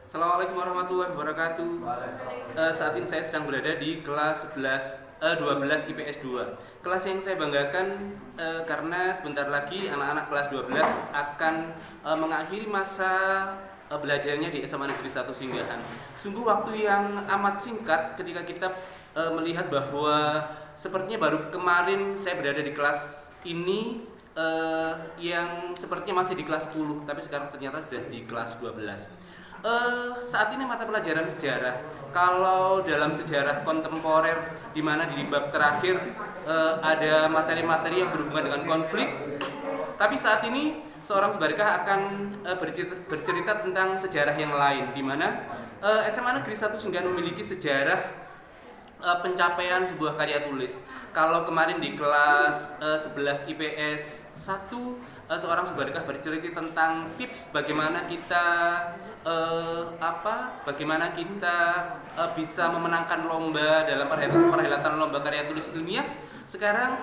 Assalamualaikum warahmatullahi wabarakatuh. Saat ini saya sedang berada di kelas 12 IPS 2. Kelas yang saya banggakan karena sebentar lagi anak-anak kelas 12 akan mengakhiri masa belajarnya di SMA Negeri 1 Singgahan. Sungguh waktu yang amat singkat ketika kita melihat bahwa sepertinya baru kemarin saya berada di kelas ini yang sepertinya masih di kelas 10, tapi sekarang ternyata sudah di kelas 12. Saat ini mata pelajaran sejarah. Kalau dalam sejarah kontemporer, di mana di bab terakhir ada materi-materi yang berhubungan dengan konflik, tapi saat ini seorang Subarkah akan bercerita tentang sejarah yang lain, di mana SMA Negeri 1 Singgahan memiliki sejarah pencapaian sebuah karya tulis. Kalau kemarin di kelas 11 IPS 1 seorang Subarkah bercerita tentang tips bagaimana kita bisa memenangkan lomba dalam perhelatan lomba karya tulis ilmiah. Sekarang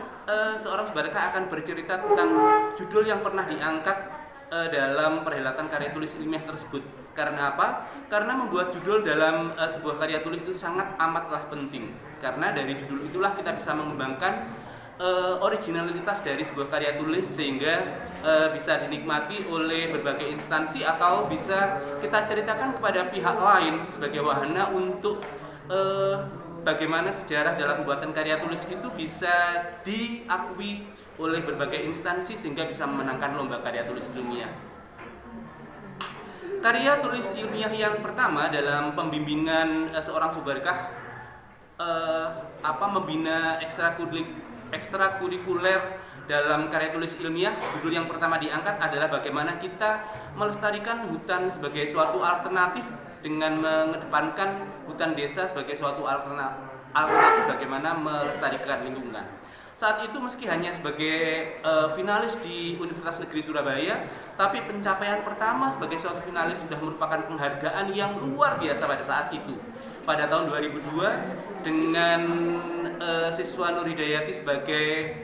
seorang Subarkah akan bercerita tentang judul yang pernah diangkat dalam perhelatan karya tulis ilmiah tersebut. Karena apa? Karena membuat judul dalam sebuah karya tulis itu sangat amatlah penting. Karena dari judul itulah kita bisa mengembangkan originalitas dari sebuah karya tulis sehingga bisa dinikmati oleh berbagai instansi atau bisa kita ceritakan kepada pihak lain sebagai wahana untuk bagaimana sejarah dalam pembuatan karya tulis itu bisa diakui oleh berbagai instansi sehingga bisa memenangkan lomba karya tulis ilmiah. Karya tulis ilmiah yang pertama dalam pembimbingan seorang Subarkah membina ekstrakurikuler dalam karya tulis ilmiah. Judul yang pertama diangkat adalah bagaimana kita melestarikan hutan sebagai suatu alternatif dengan mengedepankan hutan desa sebagai suatu alternatif bagaimana melestarikan lingkungan. Saat itu meski hanya sebagai finalis di Universitas Negeri Surabaya, tapi pencapaian pertama sebagai suatu finalis sudah merupakan penghargaan yang luar biasa pada saat itu. Pada tahun 2002 dengan siswa Nur Hidayati sebagai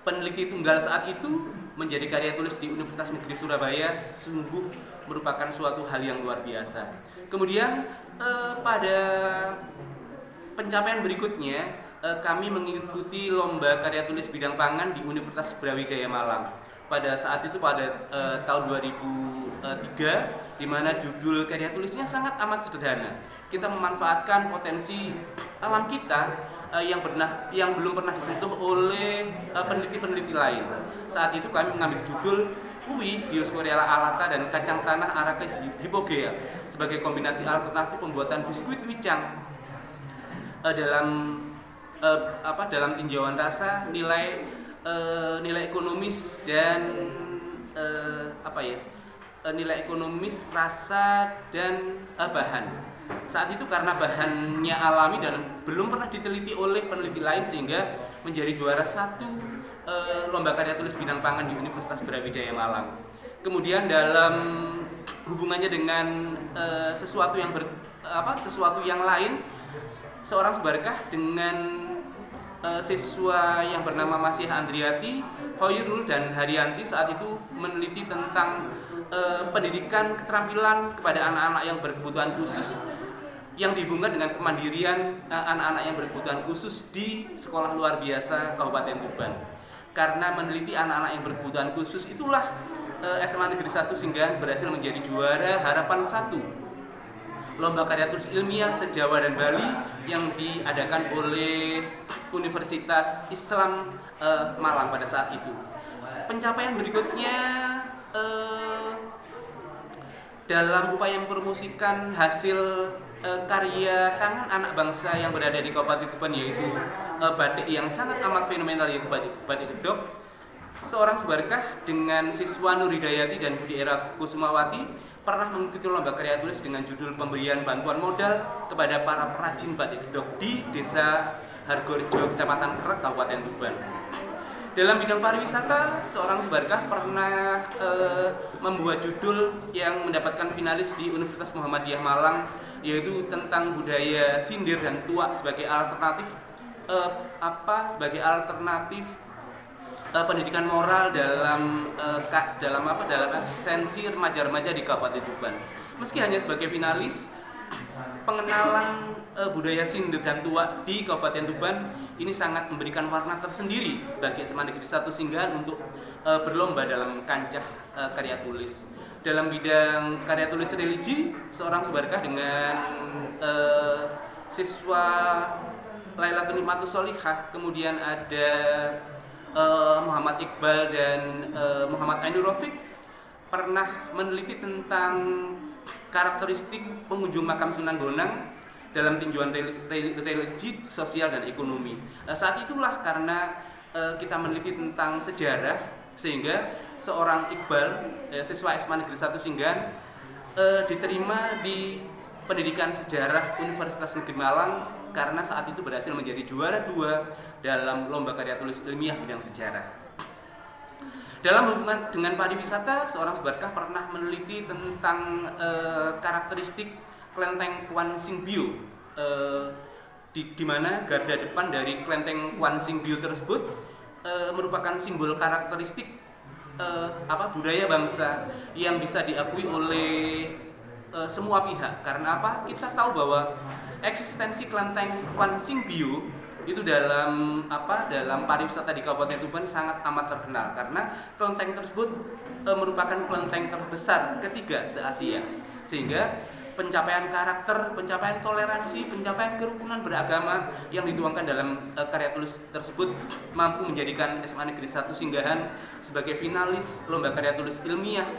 peneliti tunggal saat itu menjadi karya tulis di Universitas Negeri Surabaya sungguh merupakan suatu hal yang luar biasa. Kemudian pada pencapaian berikutnya kami mengikuti lomba karya tulis bidang pangan di Universitas Brawijaya Malang. Pada saat itu pada tahun 2003 di mana judul karya tulisnya sangat amat sederhana. Kita memanfaatkan potensi alam kita yang belum pernah disentuh oleh peneliti-peneliti lain. Saat itu kami mengambil judul Uwi, Diosporiella alata dan kacang tanah Arachis hypogea sebagai kombinasi alternatif pembuatan biskuit wicang dalam tinjauan rasa, nilai ekonomis dan nilai ekonomis, rasa dan bahan. Saat itu karena bahannya alami dan belum pernah diteliti oleh peneliti lain sehingga menjadi juara satu lomba karya tulis bidang pangan di Universitas Brawijaya Malang. Kemudian dalam hubungannya dengan sesuatu yang lain, seorang Subarkah dengan siswa yang bernama Masih Andriati, Hoirul dan Haryanti saat itu meneliti tentang pendidikan keterampilan kepada anak-anak yang berkebutuhan khusus yang dihubungkan dengan kemandirian anak-anak yang berkebutuhan khusus di sekolah luar biasa Kabupaten Tuban. Karena meneliti anak-anak yang berkebutuhan khusus itulah SMA Negeri 1 Singgahan berhasil menjadi juara harapan 1 lomba karya tulis ilmiah se-Jawa dan Bali yang diadakan oleh Universitas Islam Malang pada saat itu. Pencapaian berikutnya dalam upaya mempromosikan hasil karya tangan anak bangsa yang berada di Kabupaten Tuban, yaitu batik yang sangat amat fenomenal, yaitu batik gedok. Seorang Subarkah dengan siswa Nur Hidayati dan Budi Era Kusumawati pernah mengikuti lomba karya tulis dengan judul pemberian bantuan modal kepada para perajin batik gedok di Desa Hargorejo, Kecamatan Kerek, Kabupaten Tuban. Dalam bidang pariwisata, seorang Subarkah pernah membuat judul yang mendapatkan finalis di Universitas Muhammadiyah Malang, yaitu tentang budaya sindir dan tuak sebagai alternatif pendidikan moral dalam esensi remaja-remaja di Kabupaten Tuban. Meski hanya sebagai finalis, pengenalan budaya Sinde dan Tua di Kabupaten Tuban ini sangat memberikan warna tersendiri bagi SMA Negeri 1 Singgahan untuk berlomba dalam kancah karya tulis. Dalam bidang karya tulis religi, seorang Subarkah dengan siswa Lailatul Nikmatus Sholihah, kemudian ada Muhammad Iqbal dan Muhammad Ainur Rafiq pernah meneliti tentang karakteristik pengunjung makam Sunan Bonang dalam tinjauan religi, sosial, dan ekonomi. Saat itulah karena kita meneliti tentang sejarah, sehingga seorang Iqbal, siswa SMA Negeri 1 Singgahan, diterima di pendidikan sejarah Universitas Negeri Malang karena saat itu berhasil menjadi juara 2 dalam lomba karya tulis ilmiah bidang sejarah. Dalam hubungan dengan pariwisata, seorang Subarkah pernah meneliti tentang karakteristik Klenteng Kwan Sing Bio, di mana garda depan dari Klenteng Kwan Sing Bio tersebut merupakan simbol karakteristik budaya bangsa yang bisa diakui oleh semua pihak. Karena apa? Kita tahu bahwa eksistensi Klenteng Kwan Sing Bio itu dalam pariwisata di Kabupaten Tuban sangat amat terkenal, karena kelenteng tersebut merupakan kelenteng terbesar ketiga se-Asia, sehingga pencapaian karakter, pencapaian toleransi, pencapaian kerukunan beragama yang dituangkan dalam karya tulis tersebut mampu menjadikan SMA Negeri 1 Singgahan sebagai finalis lomba karya tulis ilmiah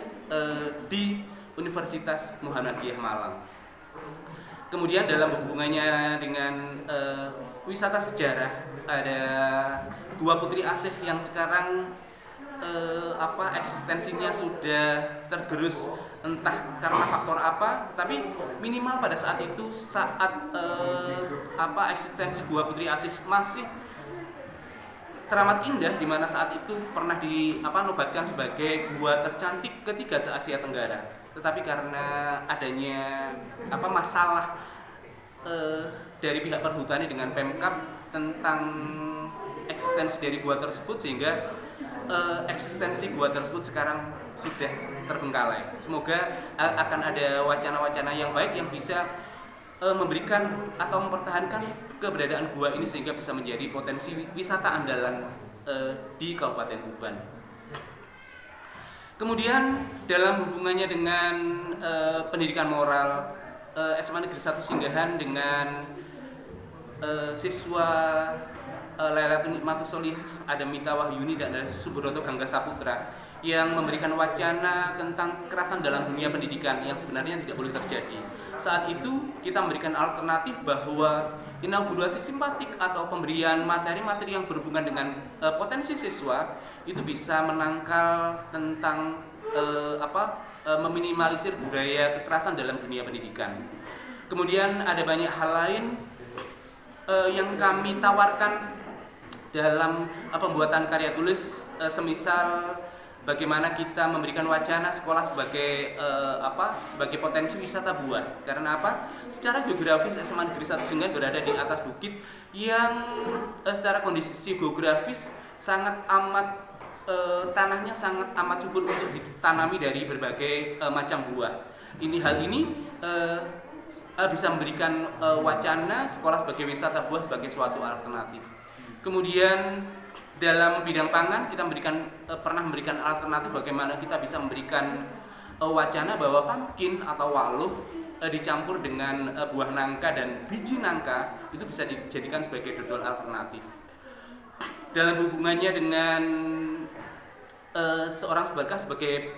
di Universitas Muhammadiyah Malang. Kemudian dalam hubungannya dengan wisata sejarah, ada Gua Putri Asih yang sekarang eksistensinya sudah tergerus entah karena faktor apa, tapi minimal pada saat itu eksistensi Gua Putri Asih masih teramat indah, di mana saat itu pernah dinobatkan sebagai gua tercantik ketiga se-Asia Tenggara. Tetapi karena adanya masalah dari pihak perhutani dengan Pemkab tentang eksistensi dari gua tersebut, sehingga eksistensi gua tersebut sekarang sudah terbengkalai. Semoga akan ada wacana-wacana yang baik yang bisa memberikan atau mempertahankan keberadaan gua ini sehingga bisa menjadi potensi wisata andalan di Kabupaten Tuban. Kemudian dalam hubungannya dengan pendidikan moral, SMA Negeri 1 Singgahan dengan siswa Lailatul Nikmatus Sholihah Adamita Wahyuni dan Subroto Gangga Saputra yang memberikan wacana tentang kekerasan dalam dunia pendidikan yang sebenarnya tidak boleh terjadi. Saat itu kita memberikan alternatif bahwa inaugurasi simpatik atau pemberian materi-materi yang berhubungan dengan potensi siswa itu bisa menangkal tentang meminimalisir budaya kekerasan dalam dunia pendidikan. Kemudian ada banyak hal lain yang kami tawarkan dalam pembuatan karya tulis, semisal bagaimana kita memberikan wacana sekolah sebagai sebagai potensi wisata buah. Karena apa? Secara geografis SMA Negeri 1 Singgahan berada di atas bukit yang secara kondisi geografis sangat amat tanahnya sangat amat subur untuk ditanami dari berbagai macam buah. Hal ini bisa memberikan wacana sekolah sebagai wisata buah sebagai suatu alternatif. Kemudian dalam bidang pangan kita pernah memberikan alternatif bagaimana kita bisa memberikan wacana bahwa pumpkin atau waluh dicampur dengan buah nangka dan biji nangka itu bisa dijadikan sebagai dodol alternatif. Dalam hubungannya dengan seorang Subarkah sebagai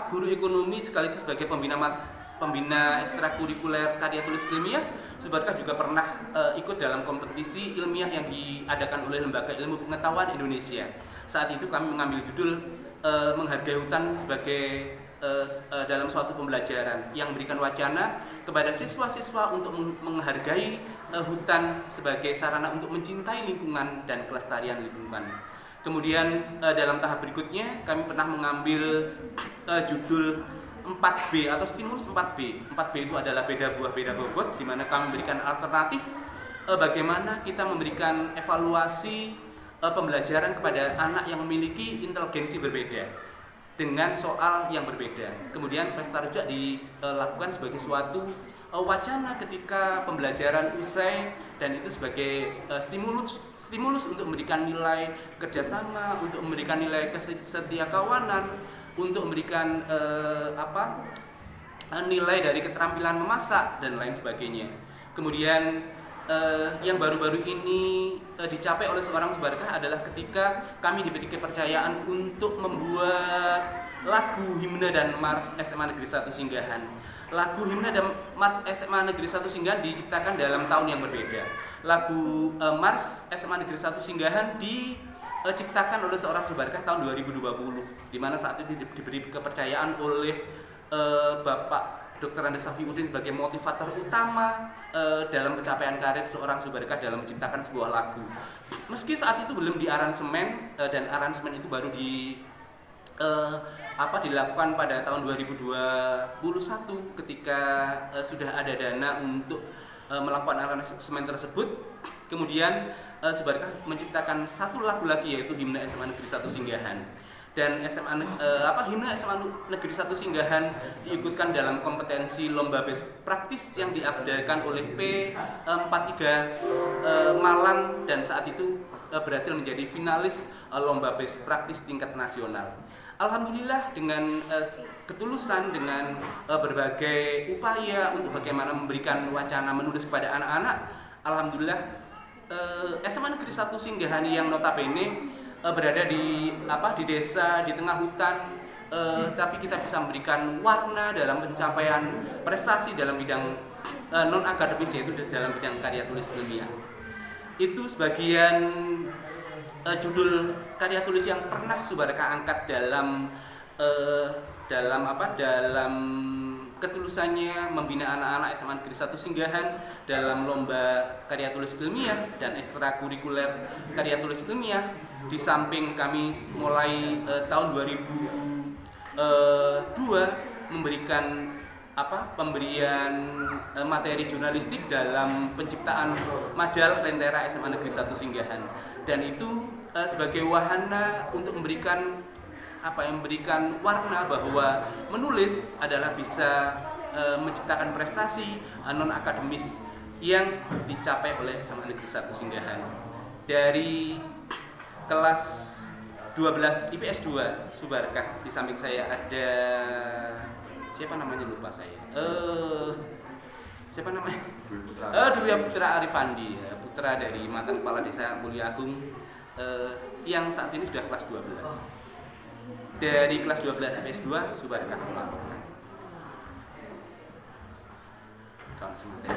guru ekonomi sekaligus sebagai pembina ekstrakurikuler karya tulis ilmiah, Subarkah juga pernah ikut dalam kompetisi ilmiah yang diadakan oleh Lembaga Ilmu Pengetahuan Indonesia. Saat itu kami mengambil judul menghargai hutan sebagai dalam suatu pembelajaran yang memberikan wacana kepada siswa-siswa untuk menghargai hutan sebagai sarana untuk mencintai lingkungan dan kelestarian lingkungan. Kemudian dalam tahap berikutnya kami pernah mengambil judul 4B atau stimulus 4B. 4B itu adalah beda buah beda bobot, di mana kami memberikan alternatif bagaimana kita memberikan evaluasi pembelajaran kepada anak yang memiliki inteligensi berbeda dengan soal yang berbeda. Kemudian pesta rujak dilakukan sebagai suatu wacana ketika pembelajaran usai, dan itu sebagai stimulus untuk memberikan nilai kerjasama, untuk memberikan nilai kesetiakawanan, untuk memberikan nilai dari keterampilan memasak dan lain sebagainya. Kemudian yang baru-baru ini dicapai oleh seorang Subarkah adalah ketika kami diberi kepercayaan untuk membuat lagu Himne dan Mars SMA Negeri 1 Singgahan. Lagu Himne dan Mars SMA Negeri 1 Singgahan diciptakan dalam tahun yang berbeda. Lagu Mars SMA Negeri 1 Singgahan diciptakan oleh seorang Subarkah tahun 2020, di mana saat itu diberi kepercayaan oleh Bapak Dr. Andes Safiuddin sebagai motivator utama dalam pencapaian karir seorang Subarkah dalam menciptakan sebuah lagu. Meski saat itu belum diaransemen dan aransemen itu baru dilakukan pada tahun 2021 ketika sudah ada dana untuk melakukan aransemen tersebut. Kemudian Subarkah menciptakan satu lagu lagi, yaitu Himne SMA Negeri 1 Singgahan. Dan Himne SMA Negeri 1 Singgahan diikutkan dalam kompetensi lomba best praktis yang diadakan oleh P43 Malang, dan saat itu berhasil menjadi finalis lomba best praktis tingkat nasional. Alhamdulillah, dengan ketulusan, dengan berbagai upaya untuk bagaimana memberikan wacana menulis kepada anak-anak, alhamdulillah SMA Negeri 1 Singgahan yang notabene berada di desa, di tengah hutan, tapi kita bisa memberikan warna dalam pencapaian prestasi dalam bidang non akademis, yaitu dalam bidang karya tulis ilmiah. Itu sebagian judul karya tulis yang pernah Subarkah angkat dalam ketulusannya membina anak-anak SMA Negeri 1 Singgahan dalam lomba karya tulis ilmiah dan ekstrakurikuler karya tulis ilmiah. Di samping kami mulai tahun 2002 memberikan pemberian materi jurnalistik dalam penciptaan majalah Lentera SMA Negeri 1 Singgahan, dan itu sebagai wahana untuk memberikan warna bahwa menulis adalah bisa menciptakan prestasi non akademis yang dicapai oleh SMA Negeri 1 Singgahan. Dari kelas 12 IPS 2 Subarkah, di samping saya ada siapa namanya, lupa saya. Siapa namanya? Dwi Putra Arifandi, putra dari mantan kepala desa Mulia Agung, yang saat ini sudah kelas 12. Dari kelas 12 IPS 2 Subarkah melakukan kawan semateri.